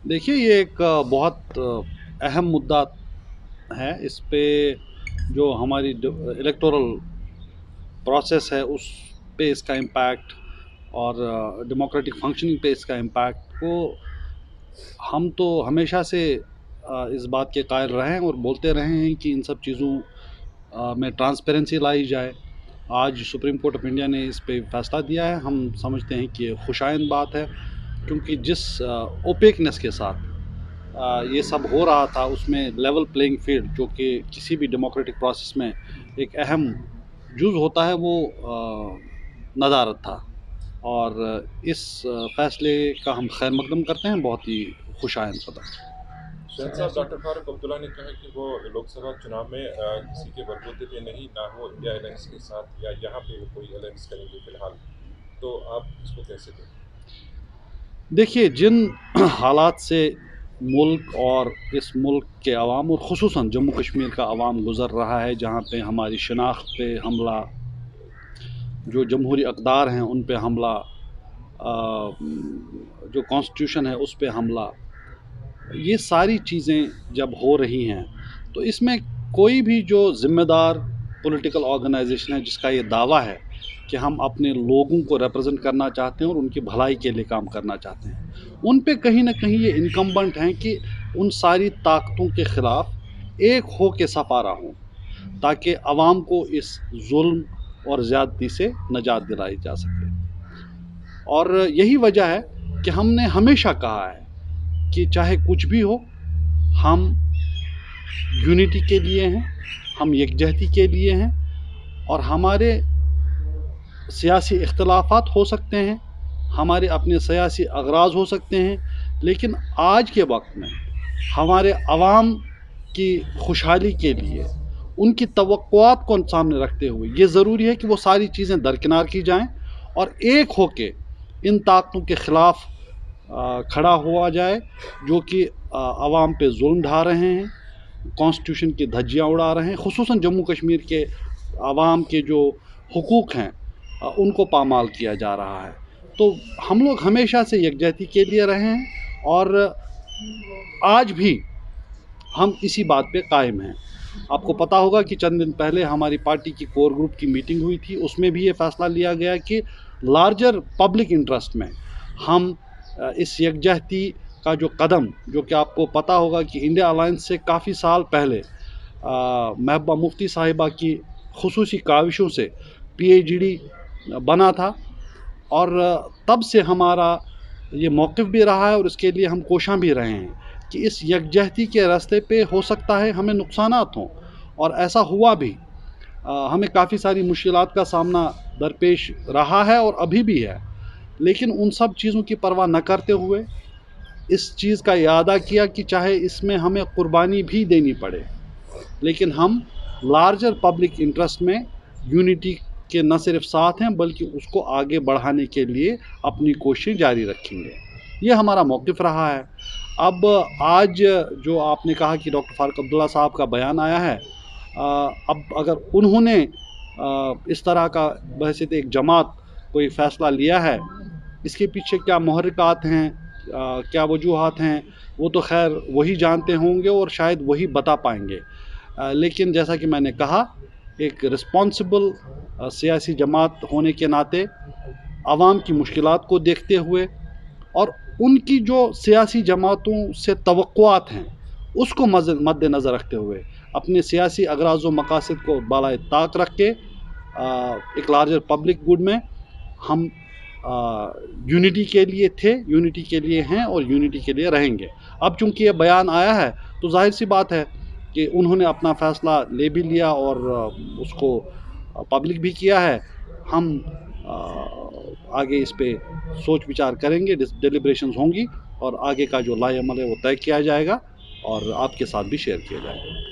देखिए, ये एक बहुत अहम मुद्दा है। इस पे जो हमारी इलेक्टोरल प्रोसेस है उस पे इसका इम्पैक्ट और डेमोक्रेटिक फंक्शनिंग पे इसका इम्पैक्ट को हम तो हमेशा से इस बात के कायल रहे हैं और बोलते रहे हैं कि इन सब चीज़ों में ट्रांसपेरेंसी लाई जाए। आज सुप्रीम कोर्ट ऑफ इंडिया ने इस पे फैसला दिया है। हम समझते हैं कि ये खुशाइंद बात है, क्योंकि जिस ओपेकनेस के साथ ये सब हो रहा था, उसमें लेवल प्लेइंग फील्ड जो कि किसी भी डेमोक्रेटिक प्रोसेस में एक अहम जुज़ होता है, वो नदारद था। और इस फैसले का हम खैर मकदम करते हैं, बहुत ही खुशाइंद कदम। शहन साहब, डॉक्टर फारूक अब्दुल्ला ने कहा कि वो लोकसभा चुनाव में किसी के बलबूते पे नहीं, ना वो इंडिया अलायंस के साथ या यहाँ पे वो कोई अलायंस करेंगे फिलहाल। तो आप इसको कैसे देखें? देखिए, जिन हालात से मुल्क और इस मुल्क के अवाम और ख़ुसूसन जम्मू कश्मीर का अवाम गुज़र रहा है, जहाँ पे हमारी शनाख्त पे हमला, जो जमहूरी अक़दार हैं उन पे हमला, जो कॉन्स्टिट्यूशन है उस पे हमला, ये सारी चीज़ें जब हो रही हैं तो इसमें कोई भी जो ज़िम्मेदार पॉलिटिकल ऑर्गेनाइजेशन है जिसका ये दावा है कि हम अपने लोगों को रिप्रेजेंट करना चाहते हैं और उनकी भलाई के लिए काम करना चाहते हैं, उन पे कहीं ना कहीं ये इनकम्बेंट हैं कि उन सारी ताकतों के ख़िलाफ़ एक हो के सफारा हों, ताकि आवाम को इस जुल्म और ज़्यादती से निजात दिलाई जा सके। और यही वजह है कि हमने हमेशा कहा है कि चाहे कुछ भी हो, हम यूनिटी के लिए हैं, हम यकजहती के लिए हैं। और हमारे सियासी इख्तलाफात हो सकते हैं, हमारे अपने सियासी अगराज हो सकते हैं, लेकिन आज के वक्त में हमारे अवाम की खुशहाली के लिए उनकी तवक्कुआत को सामने रखते हुए ये ज़रूरी है कि वो सारी चीज़ें दरकिनार की जाएं और एक होके इन ताकतों के ख़िलाफ़ खड़ा हुआ जाए जो कि अवाम पे जुल्म ढा रहे हैं, कॉन्स्टिट्यूशन की धज्जियाँ उड़ा रहे हैं, ख़ुसूसन जम्मू कश्मीर के अवाम के जो हुकूक़ हैं उनको पामाल किया जा रहा है। तो हम लोग हमेशा से यकजहती के लिए रहे हैं और आज भी हम इसी बात पे कायम हैं। आपको पता होगा कि चंद दिन पहले हमारी पार्टी की कोर ग्रुप की मीटिंग हुई थी, उसमें भी ये फ़ैसला लिया गया कि लार्जर पब्लिक इंटरेस्ट में हम इस यकजहती का जो कदम, जो कि आपको पता होगा कि इंडिया अलायंस से काफ़ी साल पहले महबूबा मुफ्ती साहिबा की खुसूसी काविशों से PAGD बना था, और तब से हमारा ये मौक़िफ़ भी रहा है और इसके लिए हम कोशां भी रहे हैं कि इस यकजहती के रास्ते पे हो सकता है हमें नुकसानात हों, और ऐसा हुआ भी। हमें काफ़ी सारी मुश्किलात का सामना दरपेश रहा है और अभी भी है, लेकिन उन सब चीज़ों की परवाह न करते हुए इस चीज़ का इरादा किया कि चाहे इसमें हमें कुर्बानी भी देनी पड़े, लेकिन हम लार्जर पब्लिक इंटरेस्ट में यूनिटी के न सिर्फ साथ हैं बल्कि उसको आगे बढ़ाने के लिए अपनी कोशिश जारी रखेंगे। ये हमारा मौक़िफ़ रहा है। अब आज जो आपने कहा कि डॉक्टर फारूक अब्दुल्ला साहब का बयान आया है, अब अगर उन्होंने इस तरह का बहैसियत एक जमात कोई फ़ैसला लिया है, इसके पीछे क्या मुहर्रिकात हैं, क्या वजूहात हैं, वो तो खैर वही जानते होंगे और शायद वही बता पाएंगे। लेकिन जैसा कि मैंने कहा, एक रिस्पॉन्सिबल सियासी जमात होने के नाते आवाम की मुश्किलात को देखते हुए और उनकी जो सियासी जमातों से तवक्कुआत हैं उसको मद्देनज़र रखते हुए अपने सियासी अगराज़ व मकासद को बालाए ताक रख के एक लार्जर पब्लिक गुड में हम यूनिटी के लिए थे, यूनिटी के लिए हैं और यूनिटी के लिए रहेंगे। अब चूँकि ये बयान आया है तो ज़ाहिर सी बात है कि उन्होंने अपना फ़ैसला ले भी लिया और उसको पब्लिक भी किया है। हम आगे इस पे सोच विचार करेंगे, डिलिब्रेशंस होंगी और आगे का जो लाए अमल है वो तय किया जाएगा और आपके साथ भी शेयर किया जाएगा।